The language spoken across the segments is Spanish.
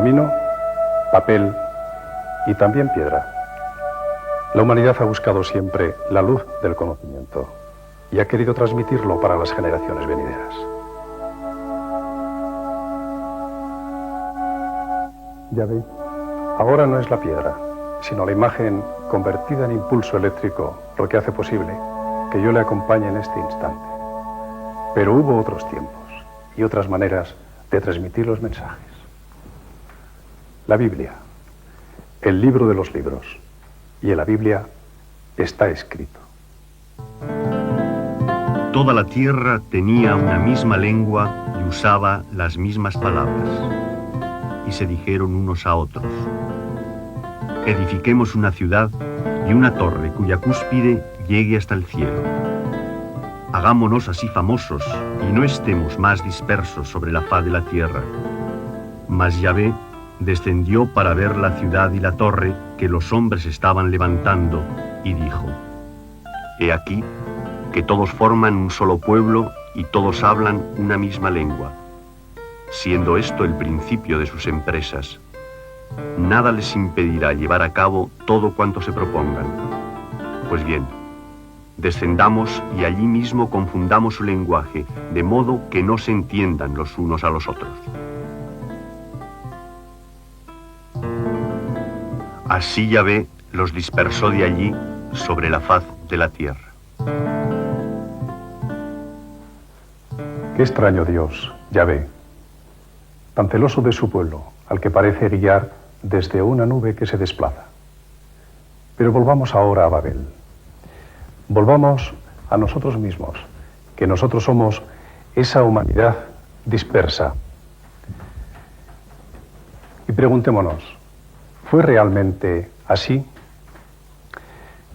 pergamino, papel y también piedra. La humanidad ha buscado siempre la luz del conocimiento y ha querido transmitirlo para las generaciones venideras. Ya ve, ahora no es la piedra, sino la imagen convertida en impulso eléctrico lo que hace posible que yo le acompañe en este instante. Pero hubo otros tiempos y otras maneras de transmitir los mensajes. La Biblia, el libro de los libros, y en la Biblia está escrito. Toda la tierra tenía una misma lengua y usaba las mismas palabras. Y se dijeron unos a otros: edifiquemos una ciudad y una torre cuya cúspide llegue hasta el cielo. Hagámonos así famosos y no estemos más dispersos sobre la faz de la tierra. Mas Yahvé descendió para ver la ciudad y la torre que los hombres estaban levantando y dijo: he aquí que todos forman un solo pueblo y todos hablan una misma lengua. Siendo esto el principio de sus empresas, nada les impedirá llevar a cabo todo cuanto se propongan. Pues bien, descendamos y allí mismo confundamos su lenguaje, de modo que no se entiendan los unos a los otros. Así Yahvé los dispersó de allí sobre la faz de la tierra. Qué extraño Dios, Yahvé, tan celoso de su pueblo, al que parece guiar desde una nube que se desplaza. Pero volvamos ahora a Babel. Volvamos a nosotros mismos, que nosotros somos esa humanidad dispersa. Y preguntémonos, ¿fue realmente así?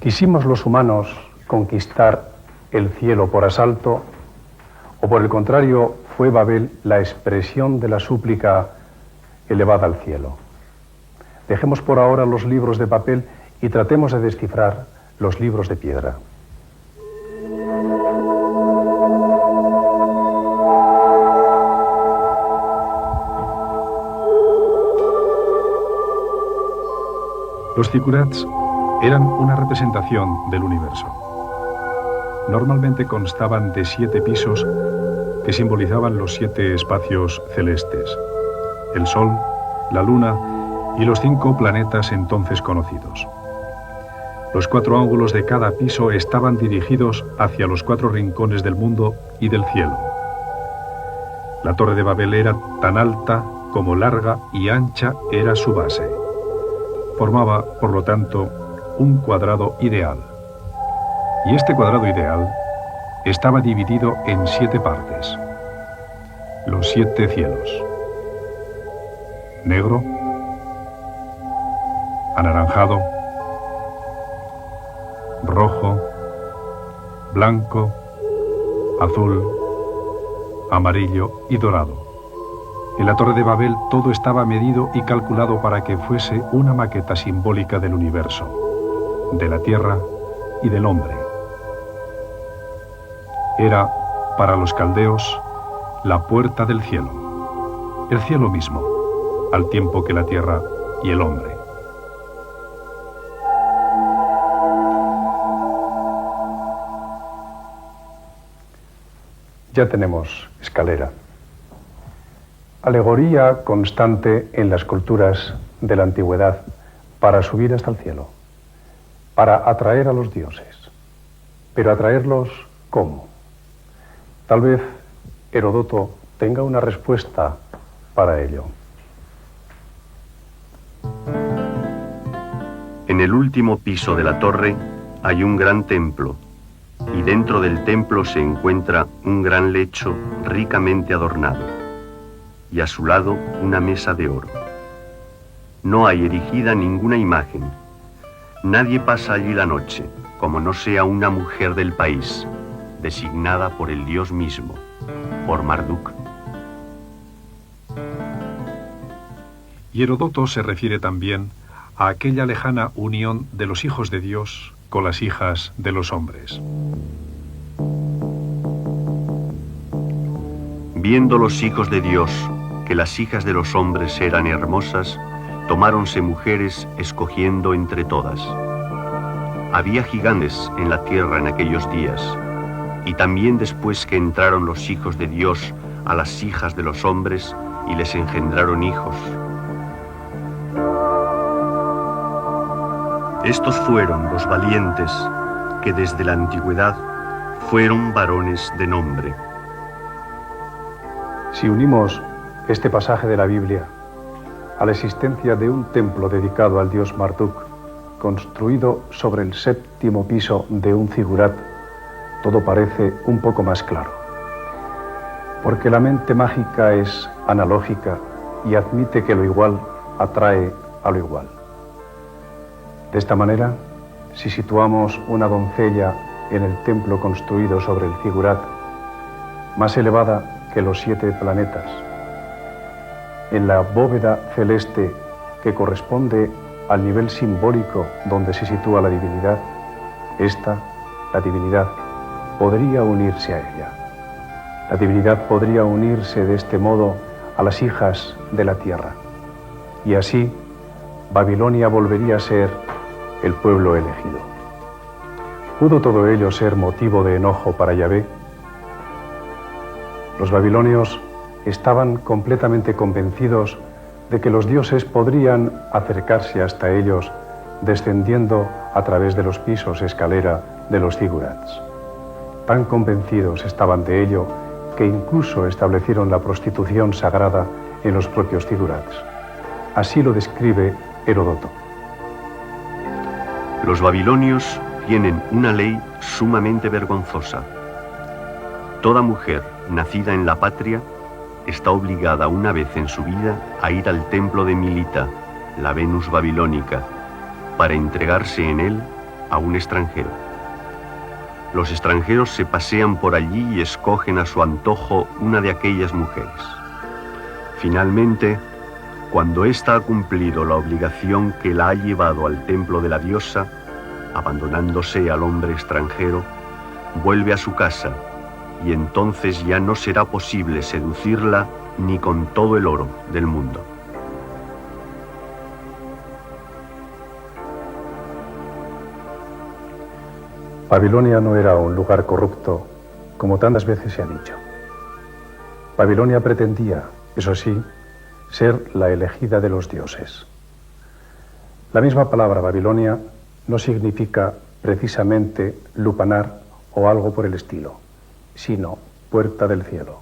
¿Quisimos los humanos conquistar el cielo por asalto? ¿O por el contrario, fue Babel la expresión de la súplica elevada al cielo? Dejemos por ahora los libros de papel y tratemos de descifrar los libros de piedra. Los zigurats eran una representación del universo. Normalmente constaban de 7 pisos que simbolizaban los 7 espacios celestes: el Sol, la Luna y los 5 planetas entonces conocidos. Los 4 ángulos de cada piso estaban dirigidos hacia los 4 rincones del mundo y del cielo. La Torre de Babel era tan alta como larga y ancha era su base. Formaba, por lo tanto, un cuadrado ideal. Y este cuadrado ideal estaba dividido en 7 partes. Los 7 cielos: negro, anaranjado, rojo, blanco, azul, amarillo y dorado. En la Torre de Babel todo estaba medido y calculado para que fuese una maqueta simbólica del universo, de la tierra y del hombre. Era, para los caldeos, la puerta del cielo, el cielo mismo, al tiempo que la tierra y el hombre. Ya tenemos escalera, alegoría constante en las culturas de la antigüedad para subir hasta el cielo, para atraer a los dioses. Pero atraerlos, ¿cómo? Tal vez Heródoto tenga una respuesta para ello. En el último piso de la torre hay un gran templo, y dentro del templo se encuentra un gran lecho ricamente adornado, y a su lado una mesa de oro. No hay erigida ninguna imagen. Nadie pasa allí la noche, como no sea una mujer del país, designada por el dios mismo, por Marduk. Y Heródoto se refiere también a aquella lejana unión de los hijos de Dios con las hijas de los hombres. Viendo los hijos de Dios que las hijas de los hombres eran hermosas, tomáronse mujeres escogiendo entre todas. Había gigantes en la tierra en aquellos días, y también después que entraron los hijos de Dios a las hijas de los hombres y les engendraron hijos. Estos fueron los valientes que desde la antigüedad fueron varones de nombre. Si unimos este pasaje de la Biblia a la existencia de un templo dedicado al dios Marduk, construido sobre el 7º piso de un zigurat, todo parece un poco más claro. Porque la mente mágica es analógica y admite que lo igual atrae a lo igual. De esta manera, si situamos una doncella en el templo construido sobre el zigurat, más elevada que los 7 planetas, en la bóveda celeste que corresponde al nivel simbólico donde se sitúa la divinidad, la divinidad, podría unirse a ella. La divinidad podría unirse de este modo a las hijas de la tierra. Y así, Babilonia volvería a ser el pueblo elegido. ¿Pudo todo ello ser motivo de enojo para Yahvé? Los babilonios estaban completamente convencidos de que los dioses podrían acercarse hasta ellos descendiendo a través de los pisos escalera de los zigurats. Tan convencidos estaban de ello que incluso establecieron la prostitución sagrada en los propios zigurats. Así lo describe Heródoto. Los babilonios tienen una ley sumamente vergonzosa. Toda mujer nacida en la patria está obligada una vez en su vida a ir al templo de Milita, la Venus babilónica, para entregarse en él a un extranjero. Los extranjeros se pasean por allí y escogen a su antojo una de aquellas mujeres. Finalmente, cuando ésta ha cumplido la obligación que la ha llevado al templo de la diosa, abandonándose al hombre extranjero, vuelve a su casa, y entonces ya no será posible seducirla ni con todo el oro del mundo. Babilonia no era un lugar corrupto, como tantas veces se ha dicho. Babilonia pretendía, eso sí, ser la elegida de los dioses. La misma palabra Babilonia no significa precisamente lupanar o algo por el estilo, sino puerta del cielo.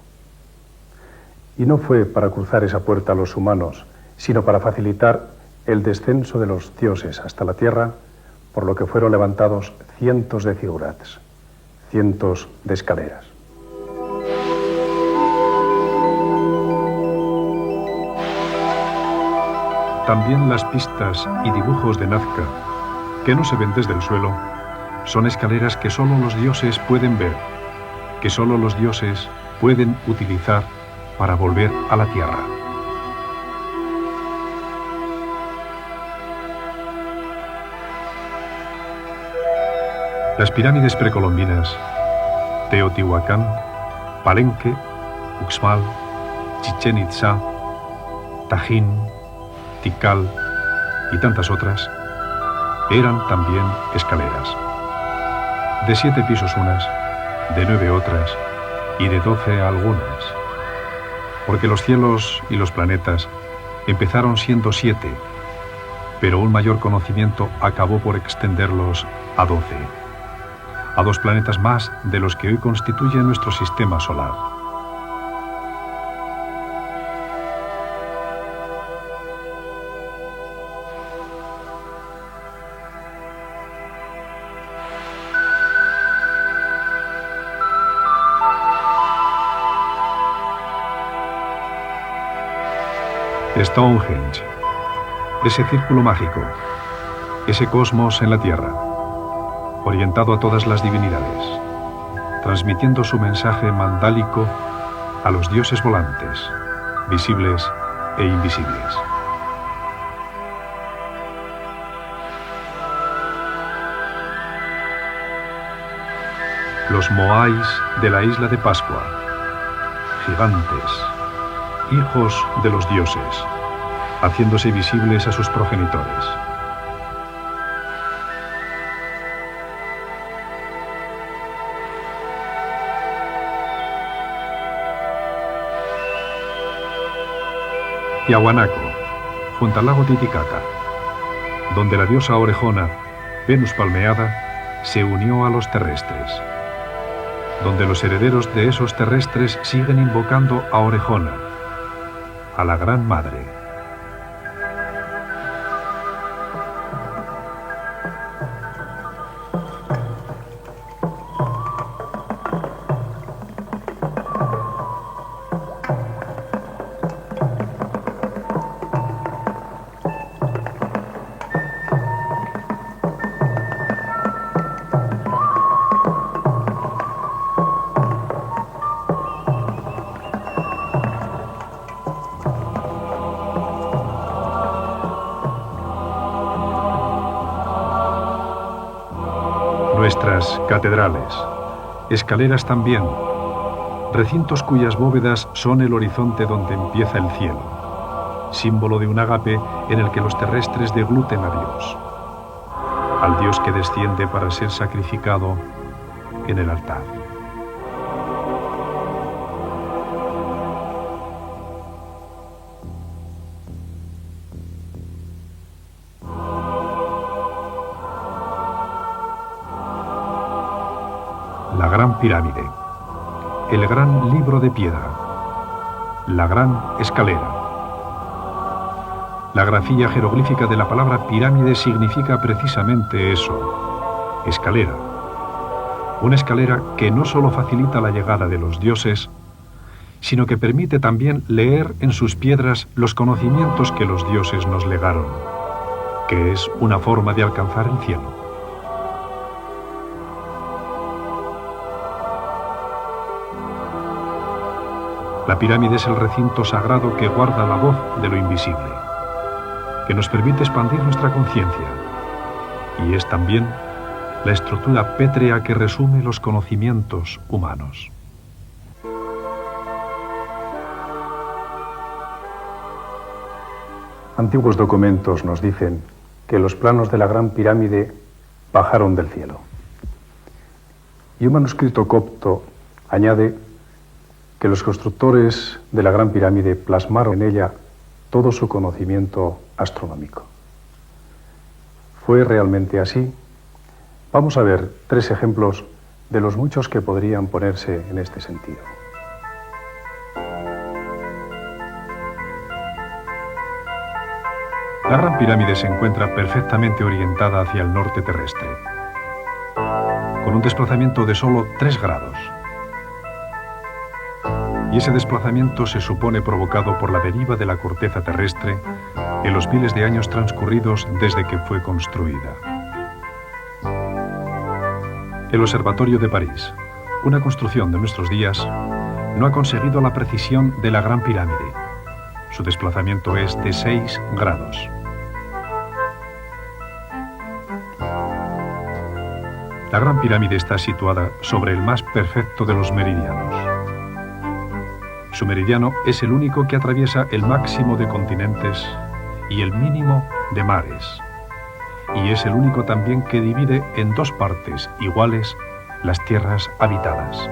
Y no fue para cruzar esa puerta a los humanos, sino para facilitar el descenso de los dioses hasta la tierra, por lo que fueron levantados cientos de zigurats, cientos de escaleras. También las pistas y dibujos de Nazca, que no se ven desde el suelo, son escaleras que solo los dioses pueden ver, que solo los dioses pueden utilizar para volver a la tierra. Las pirámides precolombinas, Teotihuacán, Palenque, Uxmal, Chichén Itzá, Tajín, Tikal y tantas otras, eran también escaleras. De 7 pisos unas, de 9 otras y de 12 algunas. Porque los cielos y los planetas empezaron siendo 7, pero un mayor conocimiento acabó por extenderlos a 12. A 2 planetas más de los que hoy constituyen nuestro sistema solar. Stonehenge, ese círculo mágico, ese cosmos en la Tierra, orientado a todas las divinidades, transmitiendo su mensaje mandálico a los dioses volantes, visibles e invisibles. Los Moais de la isla de Pascua, gigantes, hijos de los dioses, haciéndose visibles a sus progenitores. Tiahuanaco, junto al lago Titicaca, donde la diosa Orejona, Venus palmeada, se unió a los terrestres, donde los herederos de esos terrestres siguen invocando a Orejona, a la Gran Madre. Nuestras catedrales, escaleras también, recintos cuyas bóvedas son el horizonte donde empieza el cielo, símbolo de un ágape en el que los terrestres degluten a Dios, al Dios que desciende para ser sacrificado en el altar. La Gran Pirámide, el gran libro de piedra, la gran escalera. La grafía jeroglífica de la palabra pirámide significa precisamente eso, escalera. Una escalera que no solo facilita la llegada de los dioses, sino que permite también leer en sus piedras los conocimientos que los dioses nos legaron, que es una forma de alcanzar el cielo. La pirámide es el recinto sagrado que guarda la voz de lo invisible, que nos permite expandir nuestra conciencia, y es también la estructura pétrea que resume los conocimientos humanos. Antiguos documentos nos dicen que los planos de la Gran Pirámide bajaron del cielo. Y un manuscrito copto añade que los constructores de la Gran Pirámide plasmaron en ella todo su conocimiento astronómico. ¿Fue realmente así? Vamos a ver 3 ejemplos de los muchos que podrían ponerse en este sentido. La Gran Pirámide se encuentra perfectamente orientada hacia el norte terrestre, con un desplazamiento de solo 3 grados. Y ese desplazamiento se supone provocado por la deriva de la corteza terrestre en los miles de años transcurridos desde que fue construida. El Observatorio de París, una construcción de nuestros días, no ha conseguido la precisión de la Gran Pirámide. Su desplazamiento es de 6 grados. La Gran Pirámide está situada sobre el más perfecto de los meridianos. Su meridiano es el único que atraviesa el máximo de continentes y el mínimo de mares. Y es el único también que divide en 2 partes iguales las tierras habitadas.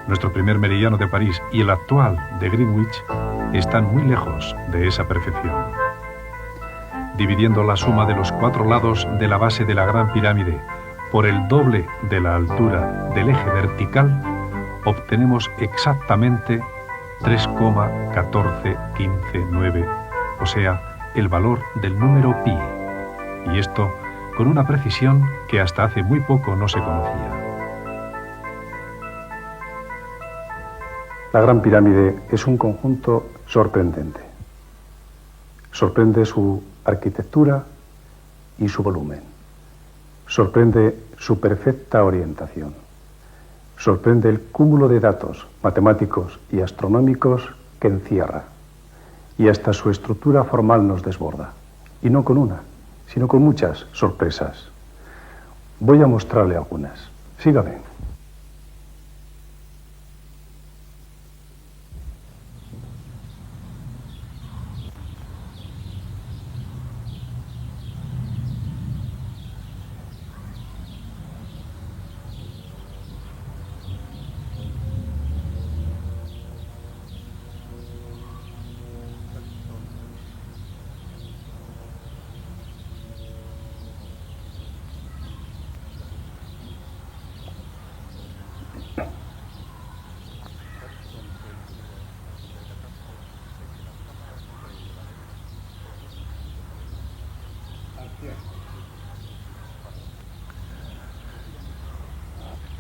Nuestro primer meridiano de París y el actual de Greenwich están muy lejos de esa perfección. Dividiendo la suma de los 4 lados de la base de la Gran Pirámide por el doble de la altura del eje vertical, obtenemos exactamente 3,14159, o sea, el valor del número pi, y esto con una precisión que hasta hace muy poco no se conocía. La Gran Pirámide es un conjunto sorprendente. Sorprende su arquitectura y su volumen. Sorprende su perfecta orientación. Sorprende el cúmulo de datos matemáticos y astronómicos que encierra. Y hasta su estructura formal nos desborda. Y no con una, sino con muchas sorpresas. Voy a mostrarle algunas. Sígame.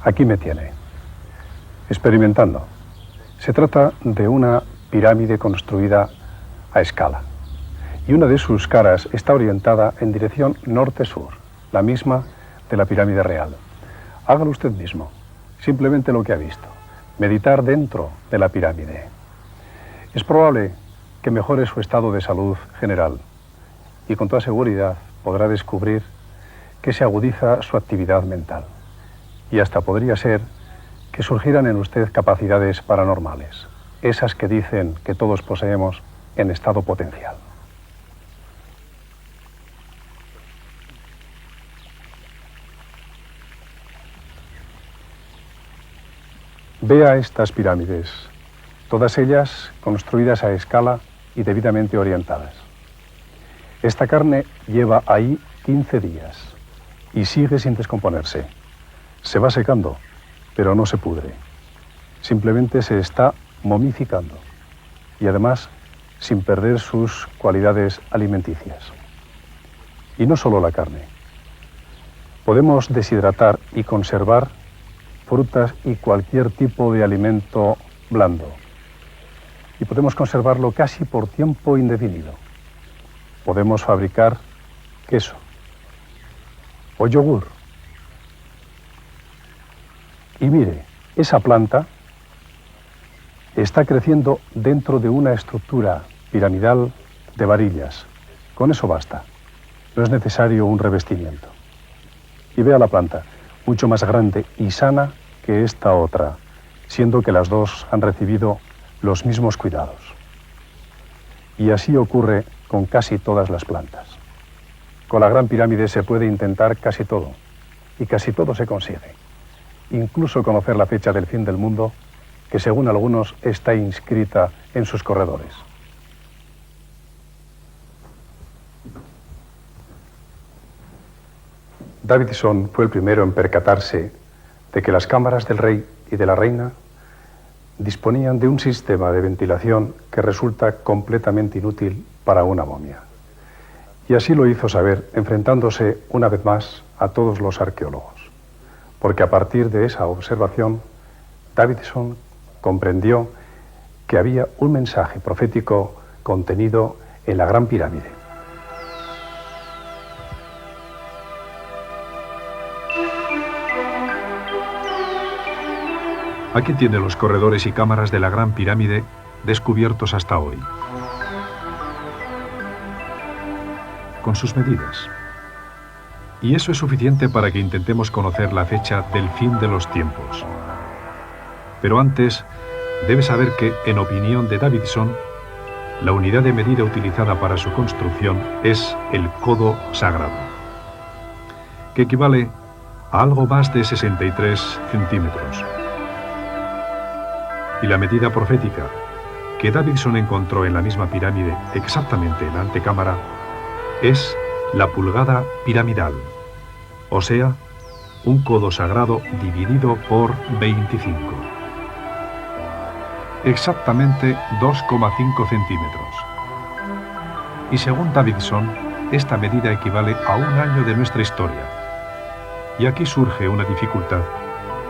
Aquí me tiene, experimentando. Se trata de una pirámide construida a escala. Y una de sus caras está orientada en dirección norte-sur, la misma de la pirámide real. Hágalo usted mismo, simplemente lo que ha visto, meditar dentro de la pirámide. Es probable que mejore su estado de salud general y con toda seguridad podrá descubrir que se agudiza su actividad mental. Y hasta podría ser que surgieran en usted capacidades paranormales, esas que dicen que todos poseemos en estado potencial. Vea estas pirámides, todas ellas construidas a escala y debidamente orientadas. Esta carne lleva ahí 15 días y sigue sin descomponerse. Se va secando, pero no se pudre. Simplemente se está momificando y además sin perder sus cualidades alimenticias. Y no solo la carne. Podemos deshidratar y conservar frutas y cualquier tipo de alimento blando. Y podemos conservarlo casi por tiempo indefinido. Podemos fabricar queso o yogur. Y mire, esa planta está creciendo dentro de una estructura piramidal de varillas. Con eso basta. No es necesario un revestimiento. Y vea la planta, mucho más grande y sana que esta otra, siendo que las dos han recibido los mismos cuidados. Y así ocurre con casi todas las plantas. Con la Gran Pirámide se puede intentar casi todo, y casi todo se consigue. Incluso conocer la fecha del fin del mundo, que según algunos está inscrita en sus corredores. Davidson fue el primero en percatarse de que las cámaras del rey y de la reina disponían de un sistema de ventilación que resulta completamente inútil para una momia. Y así lo hizo saber, enfrentándose una vez más a todos los arqueólogos. Porque a partir de esa observación, Davidson comprendió que había un mensaje profético contenido en la Gran Pirámide. Aquí tiene los corredores y cámaras de la Gran Pirámide descubiertos hasta hoy, con sus medidas. Y eso es suficiente para que intentemos conocer la fecha del fin de los tiempos. Pero antes, debe saber que, en opinión de Davidson, la unidad de medida utilizada para su construcción es el codo sagrado, que equivale a algo más de 63 centímetros. Y la medida profética que Davidson encontró en la misma pirámide, exactamente en la antecámara, es la pulgada piramidal, o sea, un codo sagrado dividido por 25. Exactamente 2,5 centímetros. Y según Davidson, esta medida equivale a un año de nuestra historia. Y aquí surge una dificultad,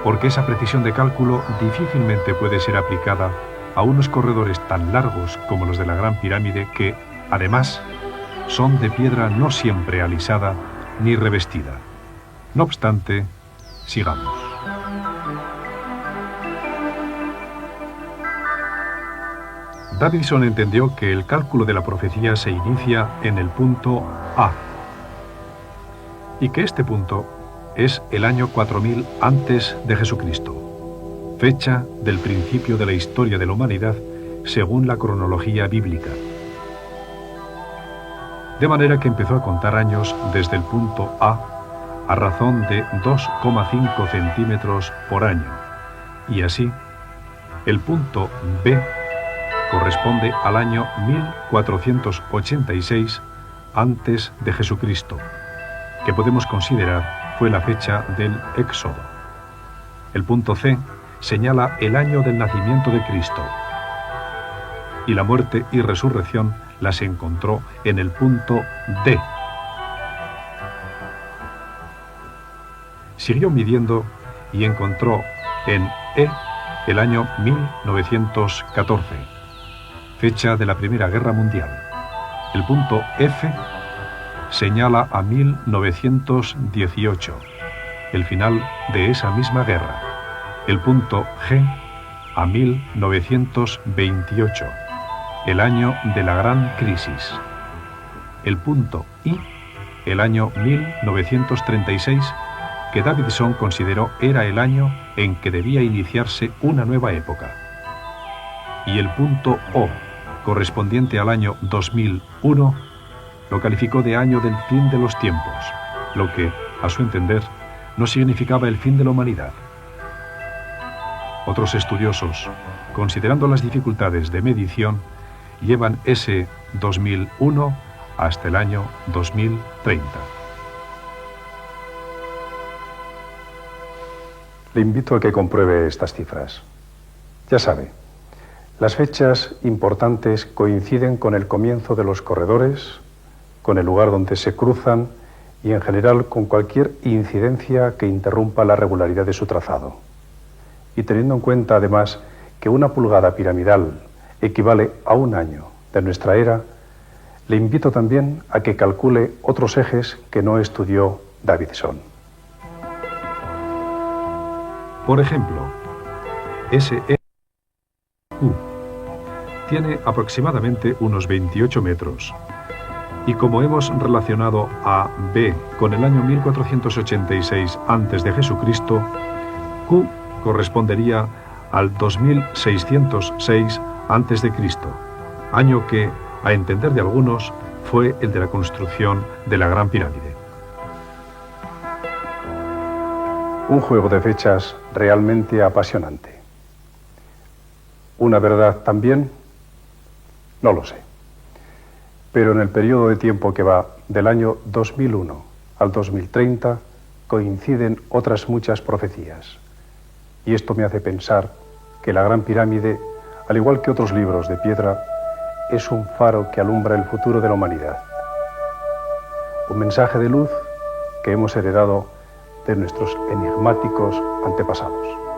porque esa precisión de cálculo difícilmente puede ser aplicada a unos corredores tan largos como los de la Gran Pirámide que, además, son de piedra no siempre alisada ni revestida. No obstante, sigamos. Davidson entendió que el cálculo de la profecía se inicia en el punto A y que este punto es el año 4000 antes de Jesucristo, fecha del principio de la historia de la humanidad según la cronología bíblica. De manera que empezó a contar años desde el punto A razón de 2,5 centímetros por año, y así el punto B corresponde al año 1486 antes de Jesucristo, que podemos considerar fue la fecha del Éxodo. El punto C señala el año del nacimiento de Cristo, y la muerte y resurrección las encontró en el punto D. Siguió midiendo y encontró en E el año 1914, fecha de la Primera Guerra Mundial. El punto F señala a 1918, el final de esa misma guerra. El punto G a 1928, el año de la gran crisis. El punto I, el año 1936, que Davidson consideró era el año en que debía iniciarse una nueva época. Y el punto O, correspondiente al año 2001, lo calificó de año del fin de los tiempos, lo que, a su entender, no significaba el fin de la humanidad. Otros estudiosos, considerando las dificultades de medición, llevan ese 2001 hasta el año 2030. Le invito a que compruebe estas cifras. Ya sabe, las fechas importantes coinciden con el comienzo de los corredores, con el lugar donde se cruzan y en general con cualquier incidencia que interrumpa la regularidad de su trazado. Y teniendo en cuenta además que una pulgada piramidal equivale a un año de nuestra era, le invito también a que calcule otros ejes que no estudió Davidson. Por ejemplo, SEQ tiene aproximadamente unos 28 metros. Y como hemos relacionado a B con el año 1486 a.C., Q correspondería al 2606 a.C., año que, a entender de algunos, fue el de la construcción de la Gran Pirámide. Un juego de fechas realmente apasionante. ¿Una verdad también? No lo sé. Pero en el periodo de tiempo que va del año 2001 al 2030 coinciden otras muchas profecías. Y esto me hace pensar que la Gran Pirámide, al igual que otros libros de piedra, es un faro que alumbra el futuro de la humanidad. Un mensaje de luz que hemos heredado de nuestros enigmáticos antepasados.